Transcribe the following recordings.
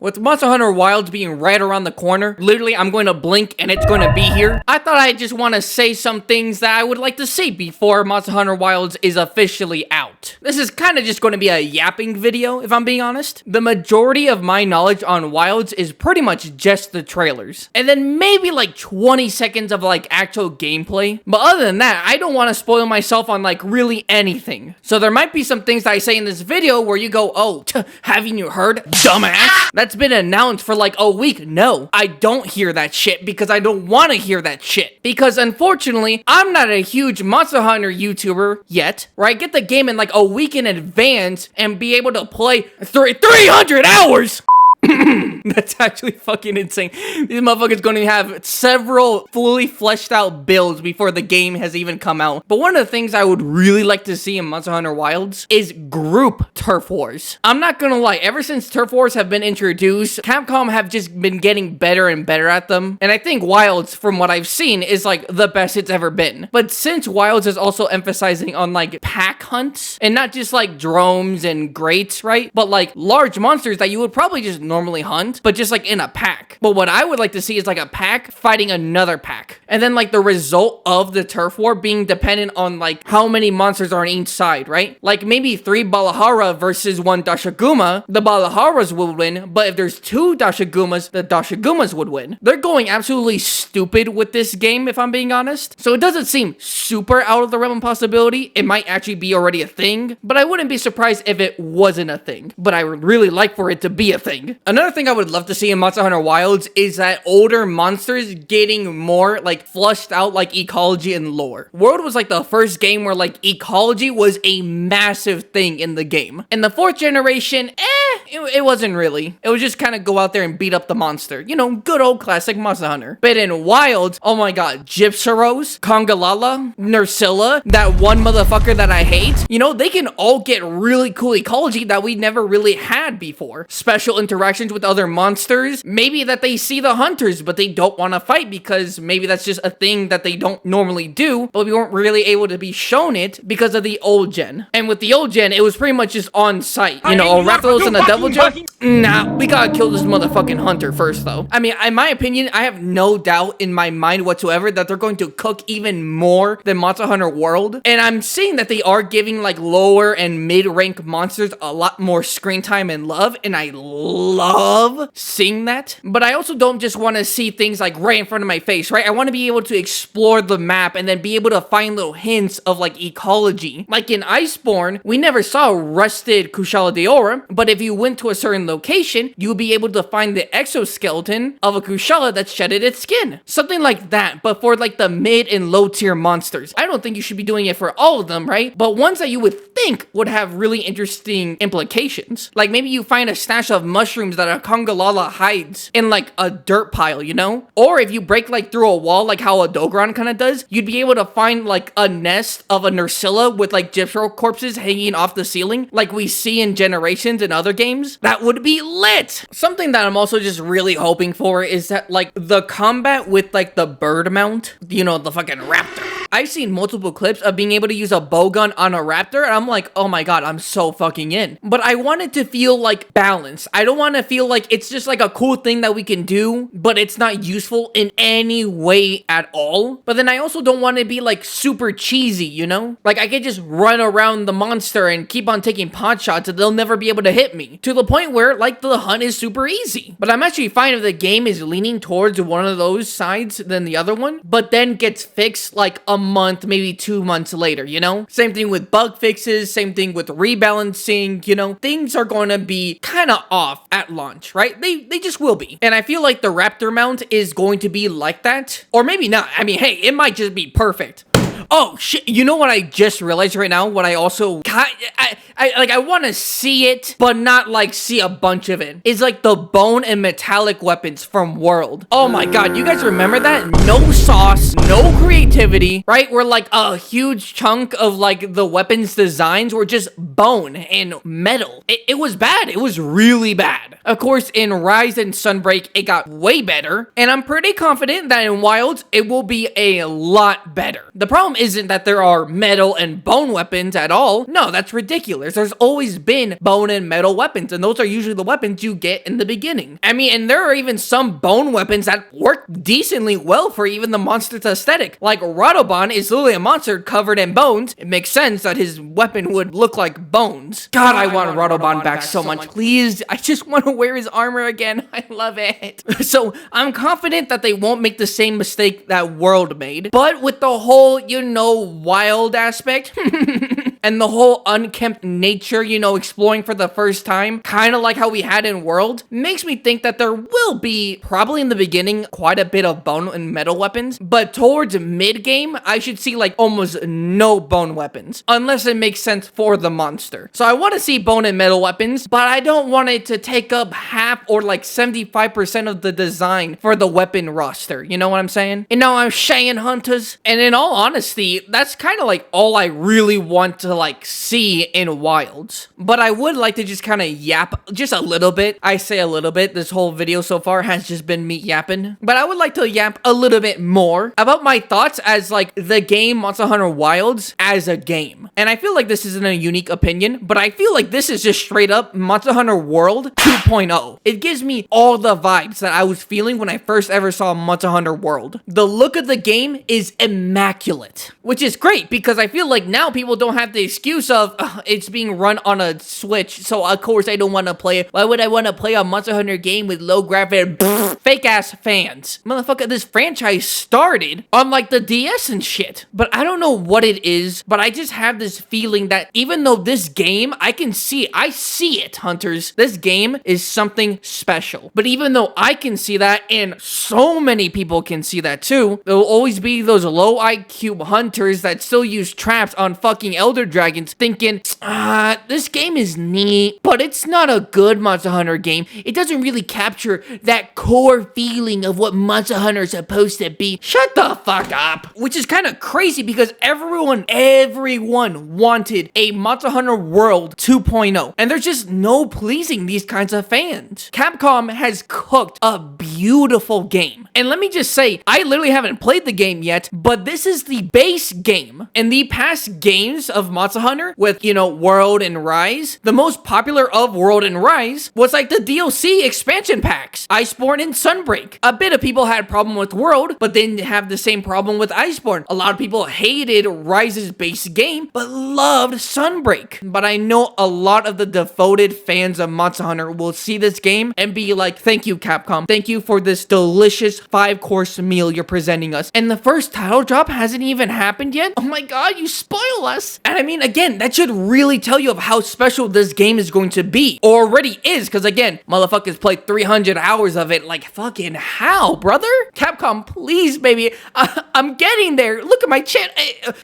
With Monster Hunter Wilds being right around the corner, literally I'm going to blink and it's going to be here. I thought I just want to say some things that I would like to see before Monster Hunter Wilds is officially out. This is kind of just going to be a yapping video, if I'm being honest. The majority of my knowledge on Wilds is pretty much just the trailers. And then maybe like 20 seconds of like actual gameplay. But other than that, I don't want to spoil myself on like really anything. So there might be some things that I say in this video where you go, oh, haven't you heard, dumbass? That's been announced for like a week. No, I don't hear that shit because I don't want to hear that shit. Because unfortunately, I'm not a huge Monster Hunter YouTuber yet, where I get the game in like a week in advance and be able to play 300 hours. That's actually fucking insane. These motherfuckers going to have several fully fleshed out builds before the game has even come out. But one of the things I would really like to see in Monster Hunter Wilds is group turf wars. I'm not gonna lie, ever since turf wars have been introduced, Capcom have just been getting better and better at them. And I think Wilds, from what I've seen, is like the best it's ever been. But since Wilds is also emphasizing on like pack hunts and not just like drones and greats, right? But like large monsters that you would probably just normally hunt, but just like in a pack. But what I would like to see is like a pack fighting another pack. And then like the result of the turf war being dependent on like how many monsters are on each side, right? Like maybe 3 Balahara versus 1 Dashaguma, the Balaharas would win, but if there's 2 Dashagumas, the Dashagumas would win. They're going absolutely stupid with this game, if I'm being honest. So it doesn't seem super out of the realm of possibility. It might actually be already a thing, but I wouldn't be surprised if it wasn't a thing. But I would really like for it to be a thing. Another thing I would love to see in Monster Hunter Wilds is that older monsters getting more like flushed out like ecology and lore. World was like the first game where like ecology was a massive thing in the game. In the 4th generation, it wasn't really. It was just kind of go out there and beat up the monster. You know, good old classic Monster Hunter. But in Wilds, oh my god, Gypsaros, Congalala, Nursilla, that one motherfucker that I hate, you know, they can all get really cool ecology that we never really had before. Special interactions with other monsters. Maybe that they see the hunters, but they don't want to fight because maybe that's just a thing that they don't normally do, but we weren't really able to be shown it because of the old gen. And with the old gen, it was pretty much just on site. You know, a Rathalos and a Devil Jump? Nah, we gotta kill this motherfucking hunter first, though. I mean, in my opinion, I have no doubt in my mind whatsoever that they're going to cook even more than Monster Hunter World. And I'm seeing that they are giving like lower and mid-rank monsters a lot more screen time and love, and I love seeing that. But I also don't just want to see things like right in front of my face, right? I want to be able to explore the map and then be able to find little hints of like ecology. Like in Iceborne, we never saw rusted Kushala Daora, but if you went to a certain location, you would be able to find the exoskeleton of a Kushala that shedded its skin. Something like that, but for like the mid and low tier monsters. I don't think you should be doing it for all of them, right? But ones that you would think would have really interesting implications. Like maybe you find a stash of mushrooms that a Congalala hides in like a dirt pile, you know? Or if you break like through a wall like how a Dogron kind of does, you'd be able to find like a nest of a Nursilla with like Gypsro corpses hanging off the ceiling like we see in Generations and other games. That would be lit! Something that I'm also just really hoping for is that like the combat with like the bird mount, you know, the fucking raptor. I've seen multiple clips of being able to use a bowgun on a raptor, and I'm like, oh my god, I'm so fucking in. But I want it to feel like balanced. I don't want to feel like it's just like a cool thing that we can do, but it's not useful in any way at all. But then I also don't want to be like super cheesy, you know? Like I could just run around the monster and keep on taking pot shots and they'll never be able to hit me. To the point where like the hunt is super easy. But I'm actually fine if the game is leaning towards one of those sides than the other one, but then gets fixed like a month, maybe 2 months later, you know? Same thing with bug fixes, same thing with rebalancing, you know? Things are going to be kind of off at launch, right? They just will be. And I feel like the Raptor mount is going to be like that. Or maybe not. I mean, hey, it might just be perfect. Oh shit, you know what I just realized right now? What I also I want to see it, but not like see a bunch of it. Is like the bone and metallic weapons from World. Oh my god, you guys remember that? No sauce, no creativity, right? Where like a huge chunk of like the weapons designs were just bone and metal. It was bad. It was really bad. Of course, in Rise and Sunbreak, it got way better, and I'm pretty confident that in Wilds, it will be a lot better. The problem isn't that there are metal and bone weapons at all. No, that's ridiculous. There's always been bone and metal weapons, and those are usually the weapons you get in the beginning. I mean, and there are even some bone weapons that work decently well for even the monster's aesthetic. Like Radobon is literally a monster covered in bones. It makes sense that his weapon would look like bones. God, I want Radobon back so much. Please, I just want to wear his armor again. I love it. So I'm confident that they won't make the same mistake that World made. But with the whole, you know, wild aspect, and the whole unkempt nature, you know, exploring for the first time, kind of like how we had in World, makes me think that there will be, probably in the beginning, quite a bit of bone and metal weapons, but towards mid-game, I should see like almost no bone weapons, unless it makes sense for the monster. So I want to see bone and metal weapons, but I don't want it to take up half or like 75% of the design for the weapon roster. You know what I'm saying? You know what I'm saying, hunters? And in all honesty, that's kind of like all I really want to like see in Wilds. But I would like to just kind of yap just a little bit. I say a little bit. This whole video so far has just been me yapping. But I would like to yap a little bit more about my thoughts as like the game Monster Hunter Wilds as a game. And I feel like this isn't a unique opinion, but I feel like this is just straight up Monster Hunter World 2.0. It gives me all the vibes that I was feeling when I first ever saw Monster Hunter World. The look of the game is immaculate, which is great because I feel like now people don't have the excuse of it's being run on a Switch, so of course I don't want to play it. Why would I want to play a Monster Hunter game with low graphics? Fake ass fans. Motherfucker, this franchise started on like the DS and shit. But I don't know what it is, but I just have this feeling that even though this game, I see it, hunters. This game is something special. But even though I can see that, and so many people can see that too, there will always be those low IQ hunters that still use traps on fucking Elder Dragons thinking, this game is neat, but it's not a good Monster Hunter game. It doesn't really capture that core feeling of what Monster Hunter is supposed to be. Shut the fuck up. Which is kind of crazy because everyone wanted a Monster Hunter World 2.0. And there's just no pleasing these kinds of fans. Capcom has cooked a beautiful game. And let me just say, I literally haven't played the game yet, but this is the base game. And the past games of Monster Hunter with, you know, World and Rise, the most popular of World and Rise was like the DLC expansion packs, Iceborne and Sunbreak. A bit of people had a problem with World, but they didn't have the same problem with Iceborne. A lot of people hated Rise's base game, but loved Sunbreak. But I know a lot of the devoted fans of Monster Hunter will see this game and be like, thank you, Capcom. Thank you for this delicious 5-course meal you're presenting us. And the first title drop hasn't even happened yet? Oh my god, you spoil us. And I mean, again, that should really tell you of how special this game is going to be. Or already is, because again, motherfuckers played 300 hours of it. Like, fucking how, brother? Capcom, please, baby. I'm getting there. Look at my channel.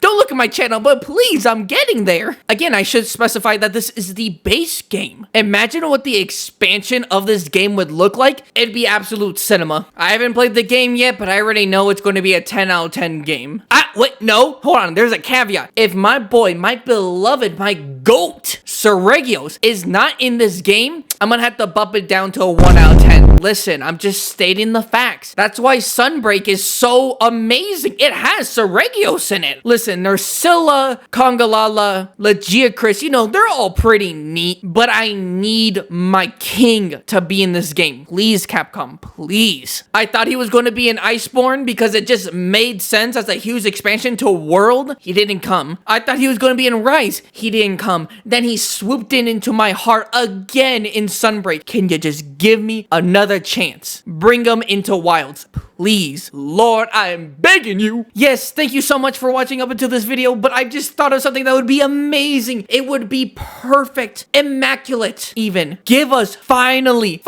Don't look at my channel, but please, I'm getting there. Again, I should specify that this is the base game. Imagine what the expansion of this game would look like. It'd be absolute cinema. I haven't played the game yet, but I already know it's going to be a 10 out of 10 game. Wait, no, hold on. There's a caveat. If my boy, my beloved, my GOAT, Seregios, is not in this game, I'm gonna have to bump it down to a 1 out of 10. Listen, I'm just stating the facts. That's why Sunbreak is so amazing. It has Seregios in it. Listen, Nursilla, Congalala, Legiacris, you know, they're all pretty neat, but I need my king to be in this game. Please, Capcom, please. I thought he was going to be in Iceborne because it just made sense as a huge expansion to World. He didn't come. I thought he was going to be in Rise. He didn't come. Then he swooped into my heart again in Sunbreak. Can you just give me another chance? Bring him into Wilds, please. Lord, I am begging you. Yes, thank you so much for watching up until this video, but I just thought of something that would be amazing. It would be perfect, immaculate even. Give us finally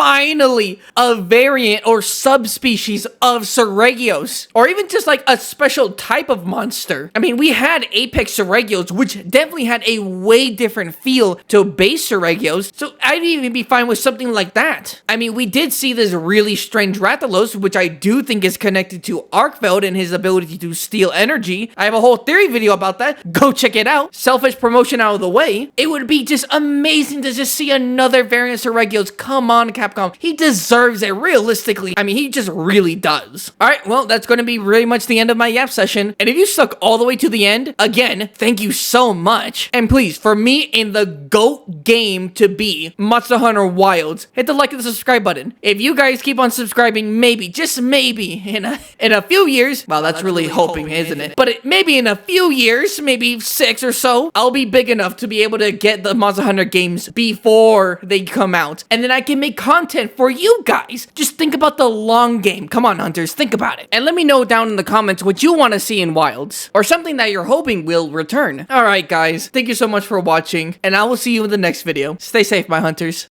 a variant or subspecies of Seregios, or even just like a special type of monster. I mean, we had Apex Seregios, which definitely had a way different feel to base Seregios, so I'd even be fine with something like that. I mean, we did see this really strange Rathalos, which I do think think is connected to Arkfeld and his ability to steal energy. I have a whole theory video about that. Go check it out. Selfish promotion out of the way. It would be just amazing to just see another variant of Regios. Come on, Capcom. He deserves it, realistically. I mean, he just really does. Alright, well, that's going to be really much the end of my Yap session. And if you stuck all the way to the end, again, thank you so much. And please, for me in the GOAT game to be Monster Hunter Wilds, hit the like and the subscribe button. If you guys keep on subscribing, maybe, just maybe, in a few years, well, that's really hoping, isn't it? But maybe in a few years, maybe 6 or so, I'll be big enough to be able to get the Monster Hunter games before they come out. And then I can make content for you guys. Just think about the long game. Come on, hunters, think about it. And let me know down in the comments what you want to see in Wilds, or something that you're hoping will return. Alright guys, thank you so much for watching, and I will see you in the next video. Stay safe, my hunters.